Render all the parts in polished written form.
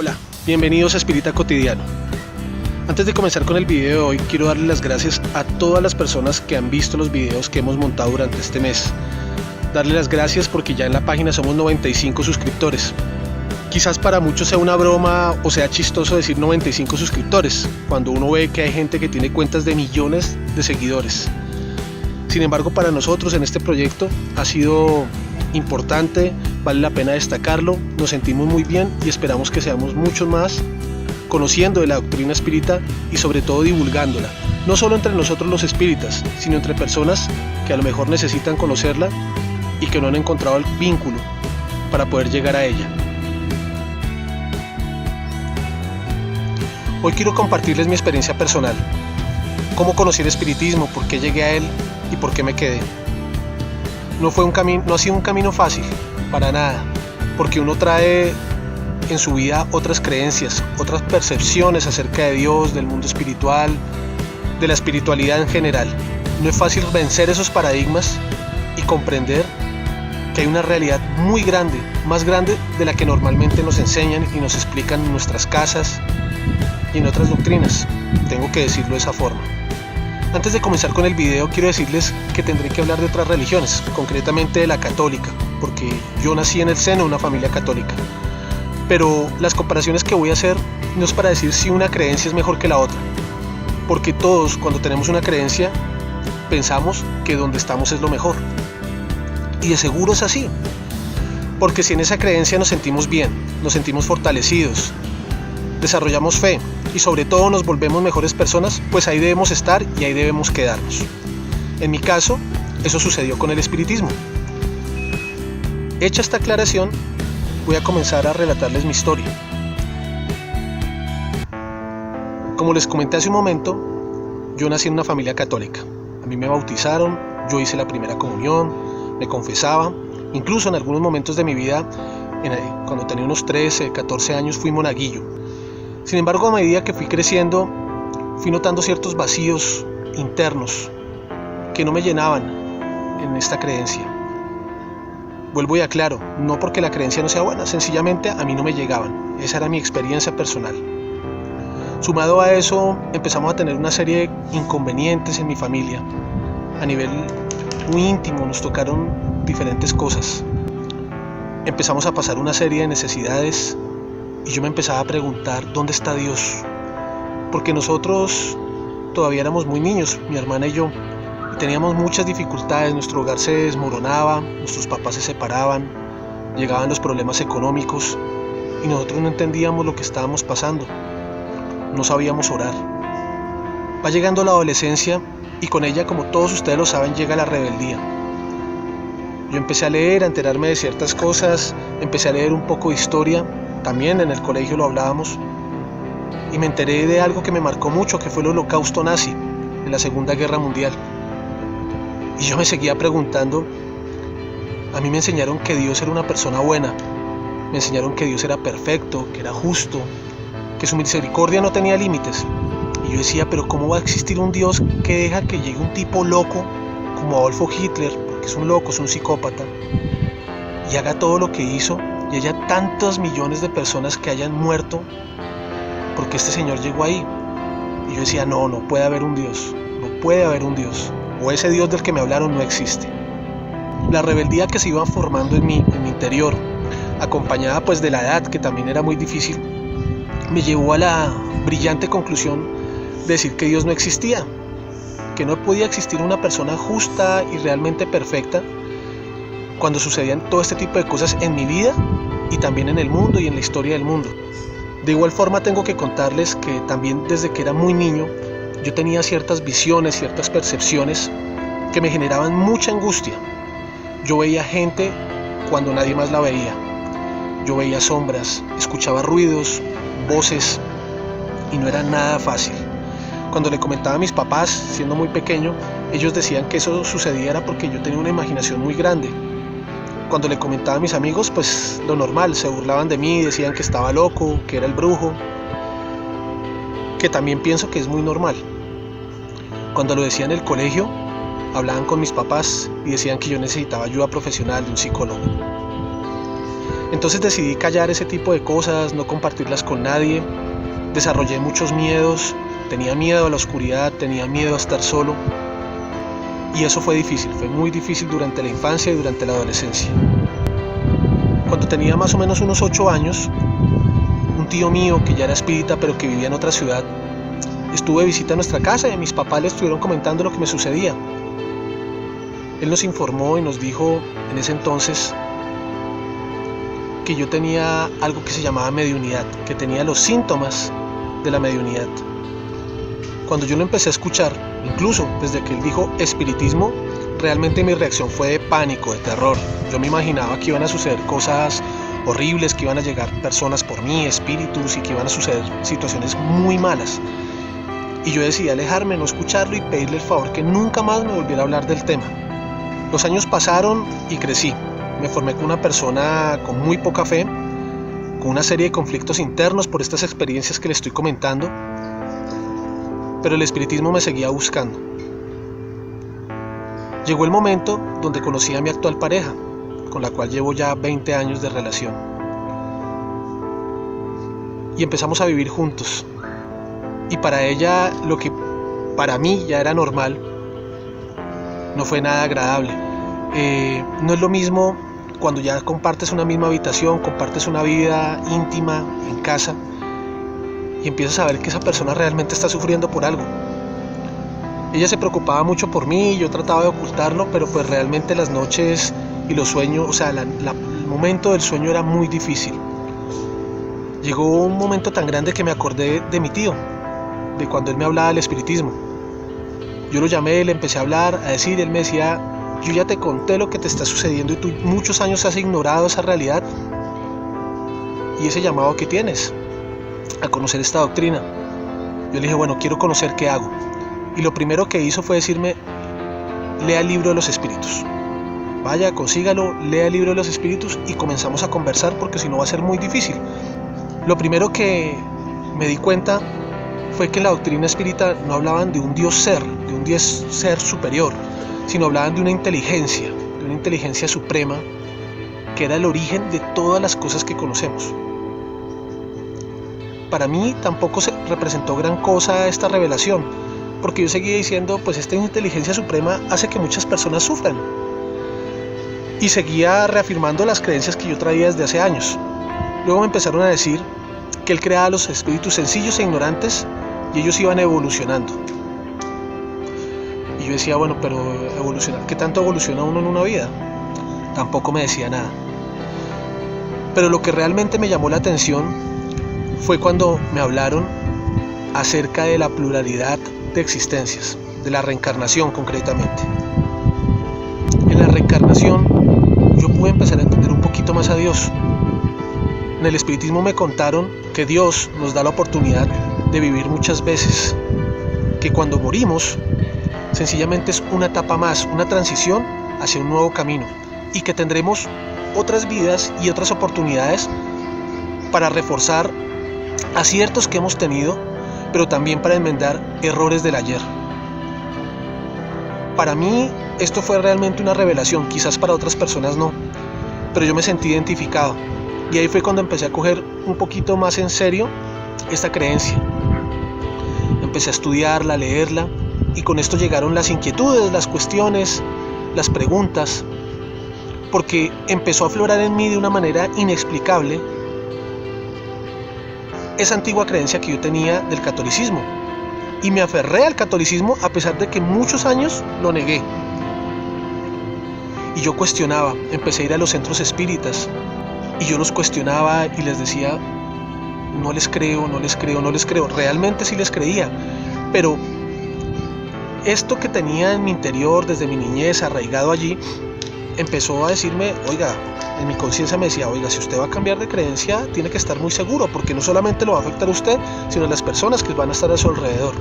Hola, bienvenidos a Espírita Cotidiano. Antes de comenzar con el video de hoy, quiero darle las gracias a todas las personas que han visto los videos que hemos montado durante este mes. Darle las gracias porque ya en la página somos 95 suscriptores. Quizás para muchos sea una broma o sea chistoso decir 95 suscriptores, cuando uno ve que hay gente que tiene cuentas de millones de seguidores. Sin embargo, para nosotros en este proyecto ha sido importante, vale la pena destacarlo, nos sentimos muy bien y esperamos que seamos muchos más conociendo de la doctrina espírita y sobre todo divulgándola, no solo entre nosotros los espíritas, sino entre personas que a lo mejor necesitan conocerla y que no han encontrado el vínculo para poder llegar a ella. Hoy quiero compartirles mi experiencia personal, cómo conocí el espiritismo, por qué llegué a él y por qué me quedé. No ha sido un camino fácil, para nada, porque uno trae en su vida otras creencias, otras percepciones acerca de Dios, del mundo espiritual, de la espiritualidad en general. No es fácil vencer esos paradigmas y comprender que hay una realidad muy grande, más grande de la que normalmente nos enseñan y nos explican en nuestras casas y en otras doctrinas. Tengo que decirlo de esa forma. Antes de comenzar con el video, quiero decirles que tendré que hablar de otras religiones, concretamente de la católica, porque yo nací en el seno de una familia católica. Pero las comparaciones que voy a hacer no es para decir si una creencia es mejor que la otra, porque todos cuando tenemos una creencia pensamos que donde estamos es lo mejor. Y de seguro es así, porque si en esa creencia nos sentimos bien, nos sentimos fortalecidos, desarrollamos fe y sobre todo nos volvemos mejores personas, pues ahí debemos estar y ahí debemos quedarnos. En mi caso, eso sucedió con el espiritismo. Hecha esta aclaración, voy a comenzar a relatarles mi historia. Como les comenté hace un momento, yo nací en una familia católica. A mí me bautizaron, yo hice la primera comunión, me confesaba, incluso en algunos momentos de mi vida, cuando tenía unos 13, 14 años, fui monaguillo. Sin embargo, a medida que fui creciendo, fui notando ciertos vacíos internos que no me llenaban en esta creencia. Vuelvo y aclaro, no porque la creencia no sea buena, sencillamente a mí no me llegaban. Esa era mi experiencia personal. Sumado a eso, empezamos a tener una serie de inconvenientes en mi familia. A nivel muy íntimo nos tocaron diferentes cosas. Empezamos a pasar una serie de necesidades y yo me empezaba a preguntar ¿dónde está Dios? Porque nosotros todavía éramos muy niños, mi hermana y yo, y teníamos muchas dificultades, nuestro hogar se desmoronaba, nuestros papás se separaban, llegaban los problemas económicos y nosotros no entendíamos lo que estábamos pasando, no sabíamos orar. Va llegando la adolescencia y con ella, como todos ustedes lo saben, llega la rebeldía. Yo empecé a leer, a enterarme de ciertas cosas, empecé a leer un poco de historia, también en el colegio lo hablábamos, y me enteré de algo que me marcó mucho, que fue el holocausto nazi en la Segunda Guerra Mundial. Y yo me seguía preguntando, a mí me enseñaron que Dios era una persona buena, me enseñaron que Dios era perfecto, que era justo, que su misericordia no tenía límites. Y yo decía, pero ¿cómo va a existir un Dios que deja que llegue un tipo loco como Adolfo Hitler, porque es un loco, es un psicópata, y haga todo lo que hizo, y haya tantos millones de personas que hayan muerto porque este señor llegó ahí? Y yo decía, no puede haber un Dios, no puede haber un Dios, o ese Dios del que me hablaron no existe. La rebeldía que se iba formando en mi interior, acompañada pues de la edad, que también era muy difícil, me llevó a la brillante conclusión de decir que Dios no existía, que no podía existir una persona justa y realmente perfecta cuando sucedían todo este tipo de cosas en mi vida y también en el mundo y en la historia del mundo. De igual forma tengo que contarles que también desde que era muy niño yo tenía ciertas visiones, ciertas percepciones que me generaban mucha angustia. Yo veía gente cuando nadie más la veía. Yo veía sombras, escuchaba ruidos, voces, y no era nada fácil. Cuando le comentaba a mis papás, siendo muy pequeño, ellos decían que eso sucedía era porque yo tenía una imaginación muy grande. Cuando le comentaba a mis amigos, pues lo normal, se burlaban de mí, decían que estaba loco, que era el brujo, que también pienso que es muy normal. Cuando lo decía en el colegio, hablaban con mis papás y decían que yo necesitaba ayuda profesional de un psicólogo. Entonces decidí callar ese tipo de cosas, no compartirlas con nadie. Desarrollé muchos miedos, tenía miedo a la oscuridad, tenía miedo a estar solo. Y eso fue difícil, fue muy difícil durante la infancia y durante la adolescencia. Cuando tenía más o menos unos 8 años, un tío mío que ya era espírita pero que vivía en otra ciudad, estuvo de visita a nuestra casa y mis papás le estuvieron comentando lo que me sucedía. Él nos informó y nos dijo en ese entonces que yo tenía algo que se llamaba mediunidad, que tenía los síntomas de la mediunidad. Cuando yo lo empecé a escuchar, incluso desde que él dijo espiritismo, realmente mi reacción fue de pánico, de terror. Yo me imaginaba que iban a suceder cosas horribles, que iban a llegar personas por mí, espíritus, y que iban a suceder situaciones muy malas. Y yo decidí alejarme, no escucharlo y pedirle el favor que nunca más me volviera a hablar del tema. Los años pasaron y crecí. Me formé con una persona con muy poca fe, con una serie de conflictos internos por estas experiencias que le estoy comentando, pero el espiritismo me seguía buscando. Llegó el momento donde conocí a mi actual pareja, con la cual llevo ya 20 años de relación. Y empezamos a vivir juntos. Y para ella, lo que para mí ya era normal, no fue nada agradable. No es lo mismo cuando ya compartes una misma habitación, compartes una vida íntima en casa y empiezas a ver que esa persona realmente está sufriendo por algo. Ella se preocupaba mucho por mí, yo trataba de ocultarlo, pero pues realmente las noches y los sueños, o sea, el momento del sueño era muy difícil. Llegó un momento tan grande que me acordé de mi tío, de cuando él me hablaba del espiritismo. Yo lo llamé, le empecé a hablar, a decir, él me decía: yo ya te conté lo que te está sucediendo y tú muchos años has ignorado esa realidad y ese llamado que tienes a conocer esta doctrina. Yo le dije: bueno, quiero conocer, ¿qué hago? Y lo primero que hizo fue decirme: lea el libro de los espíritus. Vaya, consígalo, lea el libro de los espíritus y comenzamos a conversar, porque si no va a ser muy difícil. Lo primero que me di cuenta fue que en la doctrina espírita no hablaban de un Dios ser, de un Dios ser superior, sino hablaban de una inteligencia suprema, que era el origen de todas las cosas que conocemos. Para mí tampoco se representó gran cosa esta revelación, porque yo seguía diciendo, pues esta inteligencia suprema hace que muchas personas sufran. Y seguía reafirmando las creencias que yo traía desde hace años. Luego me empezaron a decir que él creaba los espíritus sencillos e ignorantes y ellos iban evolucionando. Y yo decía, bueno, pero evolucionar, ¿qué tanto evoluciona uno en una vida? Tampoco me decía nada. Pero lo que realmente me llamó la atención fue cuando me hablaron acerca de la pluralidad de existencias, de la reencarnación concretamente. En la reencarnación yo pude empezar a entender un poquito más a Dios. En el espiritismo me contaron que Dios nos da la oportunidad de vivir muchas veces, que cuando morimos sencillamente es una etapa más, una transición hacia un nuevo camino, y que tendremos otras vidas y otras oportunidades para reforzar aciertos que hemos tenido, pero también para enmendar errores del ayer. Para mí esto fue realmente una revelación, quizás para otras personas no, pero yo me sentí identificado, y ahí fue cuando empecé a coger un poquito más en serio esta creencia. Empecé a estudiarla, a leerla, y con esto llegaron las inquietudes, las cuestiones, las preguntas, porque empezó a aflorar en mí de una manera inexplicable esa antigua creencia que yo tenía del catolicismo, y me aferré al catolicismo a pesar de que muchos años lo negué. Y yo cuestionaba, empecé a ir a los centros espíritas, y yo los cuestionaba y les decía: no les creo, no les creo, no les creo. Realmente sí les creía, pero esto que tenía en mi interior desde mi niñez arraigado allí, empezó a decirme, oiga, en mi conciencia me decía, oiga, si usted va a cambiar de creencia, tiene que estar muy seguro, porque no solamente lo va a afectar a usted, sino a las personas que van a estar a su alrededor.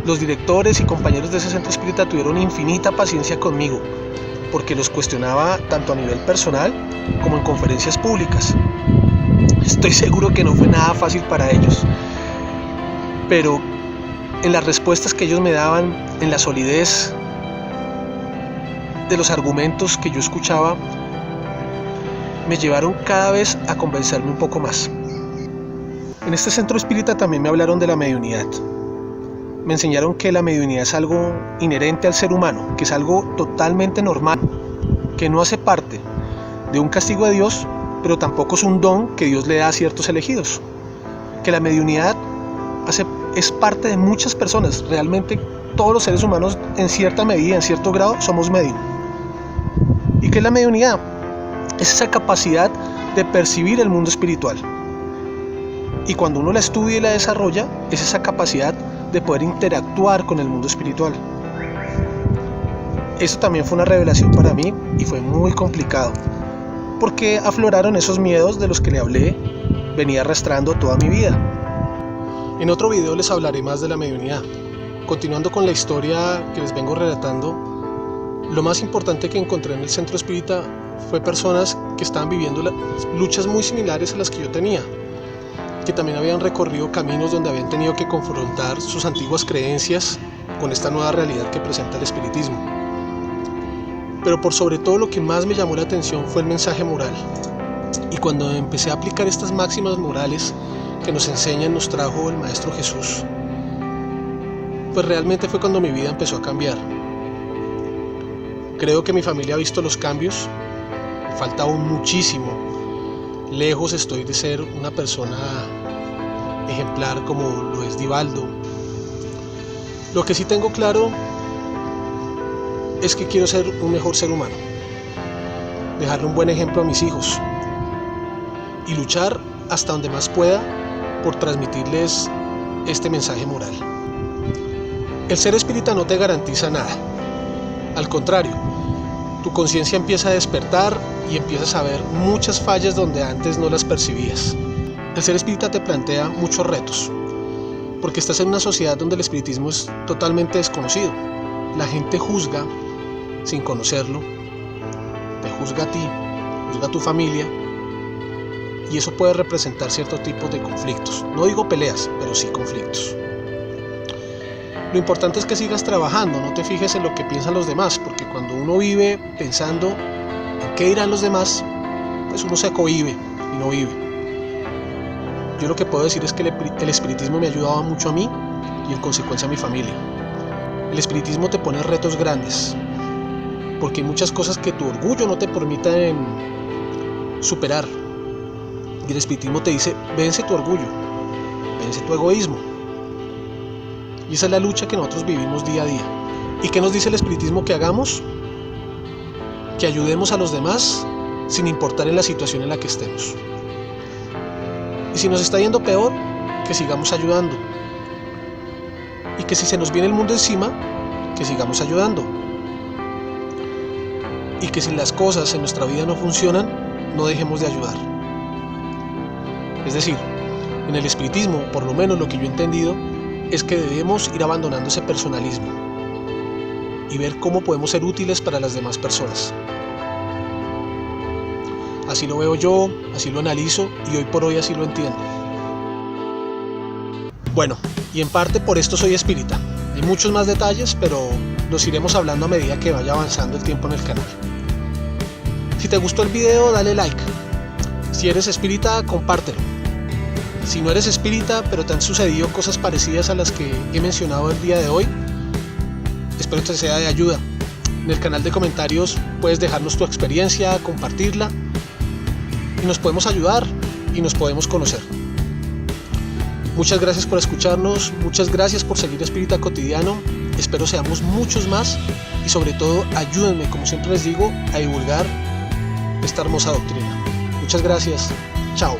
Los directores y compañeros de ese centro espírita tuvieron infinita paciencia conmigo, porque los cuestionaba tanto a nivel personal como en conferencias públicas. Estoy seguro que no fue nada fácil para ellos, pero en las respuestas que ellos me daban, en la solidez de los argumentos que yo escuchaba, me llevaron cada vez a convencerme un poco más. En este centro espírita también me hablaron de la mediunidad. Me enseñaron que la mediunidad es algo inherente al ser humano, que es algo totalmente normal, que no hace parte de un castigo de Dios, pero tampoco es un don que Dios le da a ciertos elegidos. Que la mediunidad es parte de muchas personas. Realmente todos los seres humanos, en cierta medida, en cierto grado, somos medium. ¿Y qué es la mediunidad? Es esa capacidad de percibir el mundo espiritual. Y cuando uno la estudia y la desarrolla, es esa capacidad de poder interactuar con el mundo espiritual. Eso también fue una revelación para mí y fue muy complicado, porque afloraron esos miedos de los que le hablé, venía arrastrando toda mi vida. En otro video les hablaré más de la mediunidad. Continuando con la historia que les vengo relatando, lo más importante que encontré en el centro espírita fue personas que estaban viviendo luchas muy similares a las que yo tenía, que también habían recorrido caminos donde habían tenido que confrontar sus antiguas creencias con esta nueva realidad que presenta el espiritismo. Pero por sobre todo lo que más me llamó la atención fue el mensaje moral. Y cuando empecé a aplicar estas máximas morales que nos enseñan, nos trajo el Maestro Jesús, pues realmente fue cuando mi vida empezó a cambiar. Creo que mi familia ha visto los cambios, me falta aún muchísimo. Lejos estoy de ser una persona ejemplar como lo es Divaldo. Lo que sí tengo claro es que quiero ser un mejor ser humano, dejarle un buen ejemplo a mis hijos y luchar hasta donde más pueda por transmitirles este mensaje moral. El ser espírita no te garantiza nada. Al contrario, tu conciencia empieza a despertar y empiezas a ver muchas fallas donde antes no las percibías. El ser espírita te plantea muchos retos, porque estás en una sociedad donde el espiritismo es totalmente desconocido. La gente juzga sin conocerlo, te juzga a ti, juzga a tu familia, y eso puede representar ciertos tipos de conflictos. No digo peleas, pero sí conflictos. Lo importante es que sigas trabajando, no te fijes en lo que piensan los demás, porque cuando uno vive pensando en qué dirán los demás, pues uno se cohíbe y no vive. Yo lo que puedo decir es que el espiritismo me ha ayudado mucho a mí y en consecuencia a mi familia. El espiritismo te pone retos grandes, porque hay muchas cosas que tu orgullo no te permite superar. Y el espiritismo te dice, vence tu orgullo, vence tu egoísmo. Y esa es la lucha que nosotros vivimos día a día. ¿Y qué nos dice el espiritismo que hagamos? Que ayudemos a los demás sin importar en la situación en la que estemos. Y si nos está yendo peor, que sigamos ayudando. Y que si se nos viene el mundo encima, que sigamos ayudando. Y que si las cosas en nuestra vida no funcionan, no dejemos de ayudar. Es decir, en el espiritismo, por lo menos lo que yo he entendido, es que debemos ir abandonando ese personalismo y ver cómo podemos ser útiles para las demás personas. Así lo veo yo, así lo analizo y hoy por hoy así lo entiendo. Bueno, y en parte por esto soy espírita. Hay muchos más detalles, pero los iremos hablando a medida que vaya avanzando el tiempo en el canal. Si te gustó el video, dale like. Si eres espírita, compártelo. Si no eres espírita, pero te han sucedido cosas parecidas a las que he mencionado el día de hoy, espero que te sea de ayuda. En el canal de comentarios puedes dejarnos tu experiencia, compartirla, y nos podemos ayudar y nos podemos conocer. Muchas gracias por escucharnos, muchas gracias por seguir Espírita Cotidiano. Espero seamos muchos más y sobre todo ayúdenme, como siempre les digo, a divulgar esta hermosa doctrina. Muchas gracias. Chao.